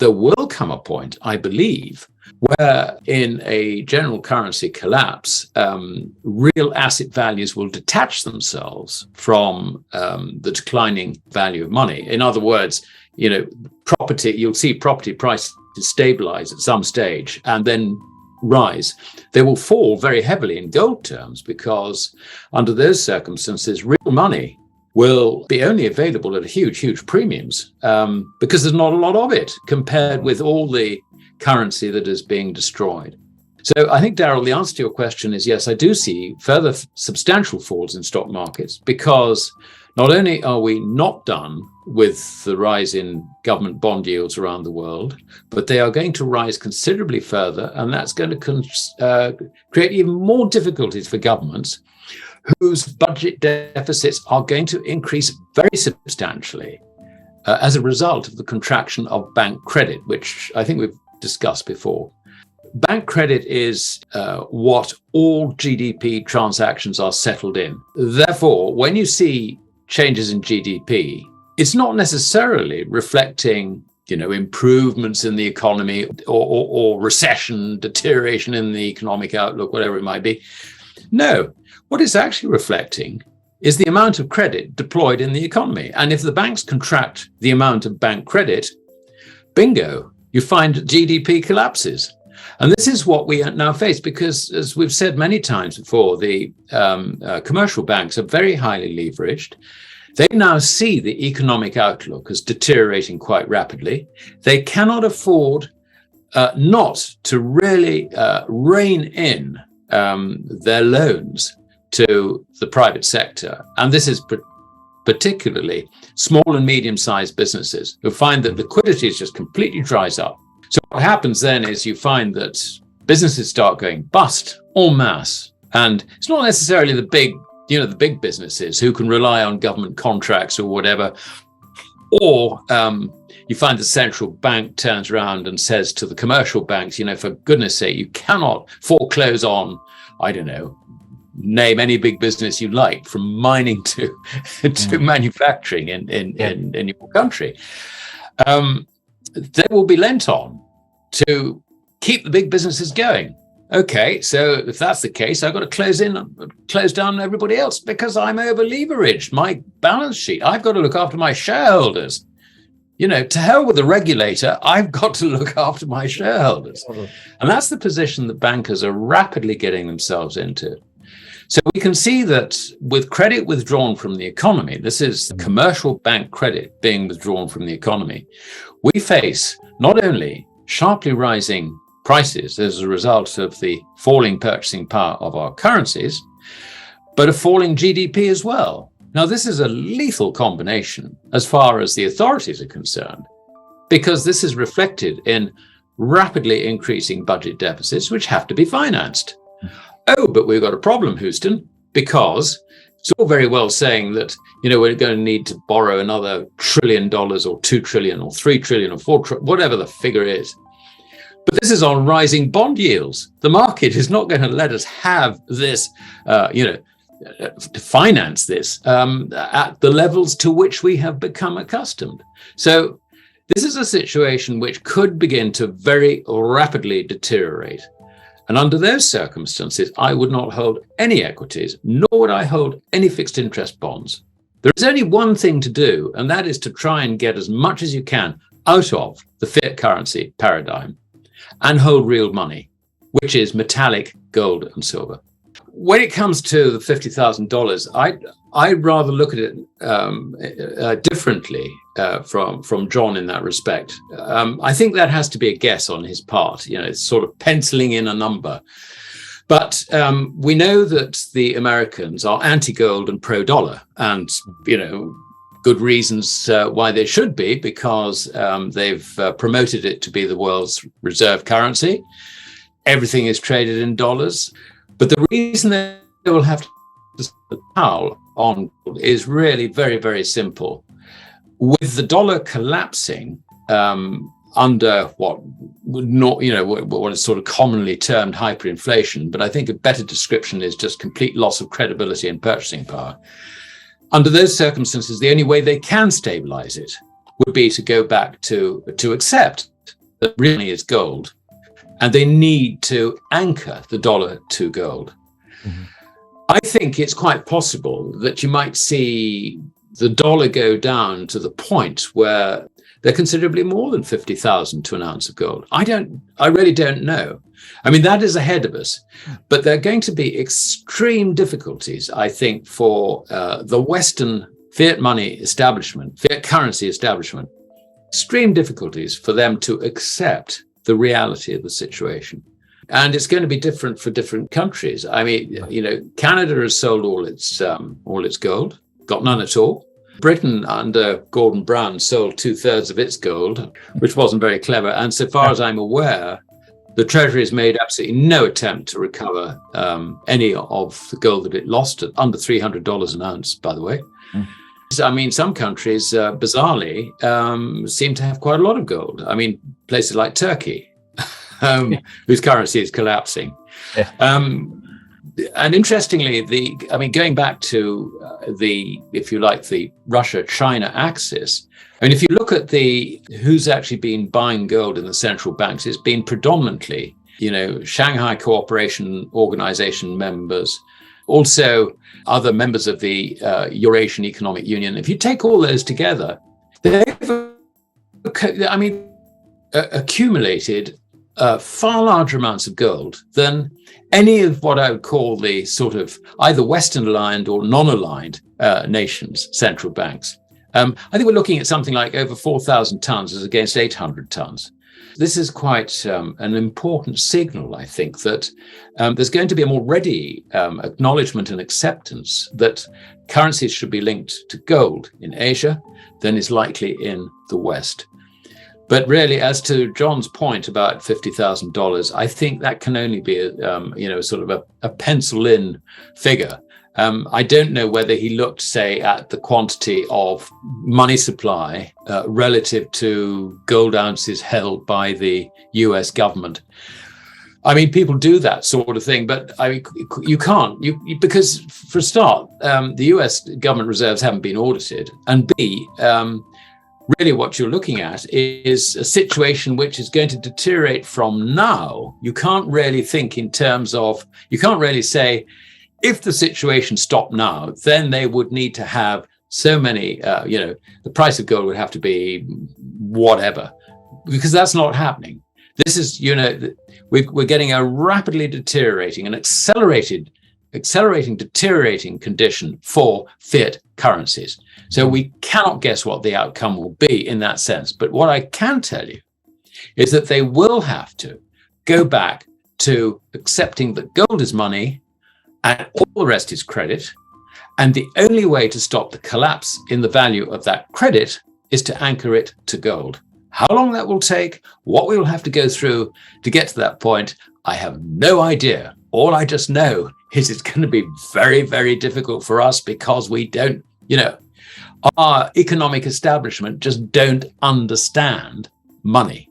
there will come a point, I believe, where in a general currency collapse, real asset values will detach themselves from the declining value of money. In other words, property, you'll see property prices stabilize at some stage and then rise. They will fall very heavily in gold terms because under those circumstances, real money will be only available at huge premiums because there's not a lot of it compared with all the currency that is being destroyed. So I think, Daryl, the answer to your question is yes, I do see further substantial falls in stock markets because not only are we not done with the rise in government bond yields around the world, but they are going to rise considerably further, and that's going to create even more difficulties for governments whose budget deficits are going to increase very substantially as a result of the contraction of bank credit, which I think we've discussed before. Bank credit is what all GDP transactions are settled in. Therefore, when you see changes in GDP, it's not necessarily reflecting, improvements in the economy or recession, deterioration in the economic outlook, whatever it might be. No, what it's actually reflecting is the amount of credit deployed in the economy. And if the banks contract the amount of bank credit, bingo, you find GDP collapses. And this is what we now face because, as we've said many times before, the commercial banks are very highly leveraged. They now see the economic outlook as deteriorating quite rapidly. They cannot afford not to really rein in their loans to the private sector. And this is particularly small and medium-sized businesses who find that liquidity is just completely dries up. So what happens then is you find that businesses start going bust en masse. And it's not necessarily the big businesses who can rely on government contracts or whatever. Or you find the central bank turns around and says to the commercial banks, for goodness sake, you cannot foreclose on, I don't know, name any big business you like, from mining to manufacturing in your country. They will be lent on to keep the big businesses going. Okay, so if that's the case, I've got to close down everybody else because I'm over leveraged. My balance sheet, I've got to look after my shareholders. To hell with the regulator, I've got to look after my shareholders. And that's the position that bankers are rapidly getting themselves into. So we can see that with credit withdrawn from the economy, this is commercial bank credit being withdrawn from the economy, we face not only sharply rising prices as a result of the falling purchasing power of our currencies, but a falling GDP as well. Now, this is a lethal combination as far as the authorities are concerned, because this is reflected in rapidly increasing budget deficits, which have to be financed. Oh, but we've got a problem, Houston, because it's all very well saying that, we're going to need to borrow another $1 trillion or $2 trillion or $3 trillion or $4 trillion, whatever the figure is. But this is on rising bond yields. The market is not going to let us have this, to finance this at the levels to which we have become accustomed. So this is a situation which could begin to very rapidly deteriorate. And under those circumstances, I would not hold any equities, nor would I hold any fixed interest bonds. There is only one thing to do, and that is to try and get as much as you can out of the fiat currency paradigm and hold real money, which is metallic gold and silver. When it comes to the $50,000, I'd rather look at it differently from John in that respect. I think that has to be a guess on his part. It's sort of penciling in a number. But we know that the Americans are anti-gold and pro-dollar, and good reasons why they should be, because they've promoted it to be the world's reserve currency. Everything is traded in dollars. But the reason they will have to towel on is really very, very simple. With the dollar collapsing under what is sort of commonly termed hyperinflation, but I think a better description is just complete loss of credibility and purchasing power. Under those circumstances, the only way they can stabilize it would be to go back to accept that really is gold, and they need to anchor the dollar to gold. Mm-hmm. I think it's quite possible that you might see the dollar go down to the point where they're considerably more than 50,000 to an ounce of gold. I really don't know. I mean, that is ahead of us, but there are going to be extreme difficulties, I think, for the Western fiat money establishment, fiat currency establishment, extreme difficulties for them to accept the reality of the situation. And it's going to be different for different countries. I mean, Canada has sold all its gold, got none at all. Britain, under Gordon Brown, sold 2/3 of its gold, which wasn't very clever. And so far as I'm aware, the Treasury has made absolutely no attempt to recover any of the gold that it lost at under $300 an ounce, by the way. Mm. I mean, some countries, bizarrely, seem to have quite a lot of gold. I mean, places like Turkey, whose currency is collapsing. Yeah. And interestingly, going back to if you like, the Russia-China axis, I mean, if you look at who's actually been buying gold in the central banks, it's been predominantly, Shanghai Cooperation Organization members, also other members of the Eurasian Economic Union. If you take all those together, they've, accumulated far larger amounts of gold than any of what I would call the sort of either Western aligned or non-aligned nations' central banks. I think we're looking at something like over 4,000 tons as against 800 tons. This is quite an important signal, I think, that there's going to be a more ready acknowledgement and acceptance that currencies should be linked to gold in Asia than is likely in the West. But really, as to John's point about $50,000, I think that can only be a pencil-in figure. I don't know whether he looked, say, at the quantity of money supply relative to gold ounces held by the US government. I mean, people do that sort of thing, but I mean, you can't, because for a start, the US government reserves haven't been audited, and B, really what you're looking at is a situation which is going to deteriorate from now. You can't really think in terms of, you can't really say, if the situation stopped now, then they would need to have so many, the price of gold would have to be whatever, because that's not happening. This is, we're getting a rapidly deteriorating and accelerating deteriorating condition for fiat currencies. So we cannot guess what the outcome will be in that sense. But what I can tell you is that they will have to go back to accepting that gold is money and all the rest is credit. And the only way to stop the collapse in the value of that credit is to anchor it to gold. How long that will take, what we will have to go through to get to that point, I have no idea. All I just know is it's going to be very, very difficult for us because we don't, our economic establishment just don't understand money.